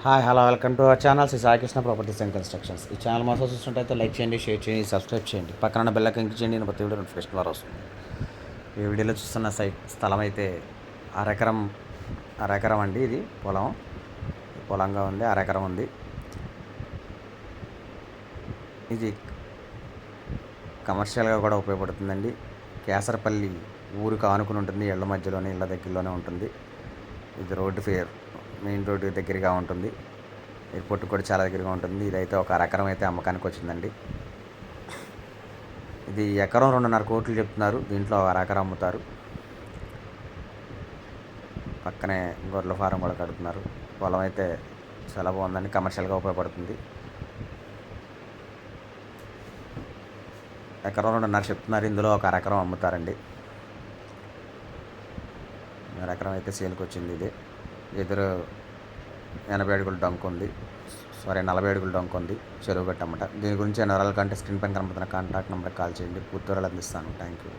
Hi hello welcome to our channel Shri Saikrishna properties and constructions. ఈ ఛానల్ మాసం చూస్తుంటే లైక్ చేయండి, షేర్ చేయండి, సబ్స్క్రైబ్ చేయండి, పక్కన బెల్ ఐకాన్ క్లిక్ చేయండి. ప్రతి వీడియో నోటిఫికేషన్ ద్వారా వస్తుంది. ఈ వీడియోలో చూస్తున్న స్థలం అయితే అరెకరం అండి. ఇది పొలంగా ఉంది, అరెకరం ఉంది. ఇది కమర్షియల్గా కూడా ఉపయోగపడుతుందండి. కేసరపల్లి ఊరికి ఆనుకుని ఉంటుంది, ఇళ్ళ మధ్యలోనే, ఇళ్ళ దగ్గరలోనే ఉంటుంది. ఇది మెయిన్ రోడ్డు దగ్గరగా ఉంటుంది. ఎయిర్పోర్ట్ కూడా చాలా దగ్గరగా ఉంటుంది. ఇదైతే ఒక అరెకరం అయితే అమ్మకానికి వచ్చిందండి. ఇది ఎకరం 2.5 కోట్లు చెప్తున్నారు. దీంట్లో అరెకరం అమ్ముతారు. పక్కనే గొర్రెల ఫారం కూడా కడుతున్నారు. పొలం అయితే చాలా బాగుందండి, కమర్షియల్గా ఉపయోగపడుతుంది. ఎకరం 2.5 చెప్తున్నారు. ఇందులో ఒక అరెకరం అమ్ముతారండి. అరెకరం అయితే సేల్కి వచ్చింది. ఇది ఎదురు 80 అడుగుల డొంక ఉంది, 40 అడుగుల డొంక ఉంది, చెరువు గట్టమ్మట. దీని గురించి వివరాల కంటే స్క్రీన్ పైన కనబడుతున్న కాంటాక్ట్ నెంబర్కి కాల్ చేయండి, పూర్తి వివరాలు అందిస్తాను. Thank you.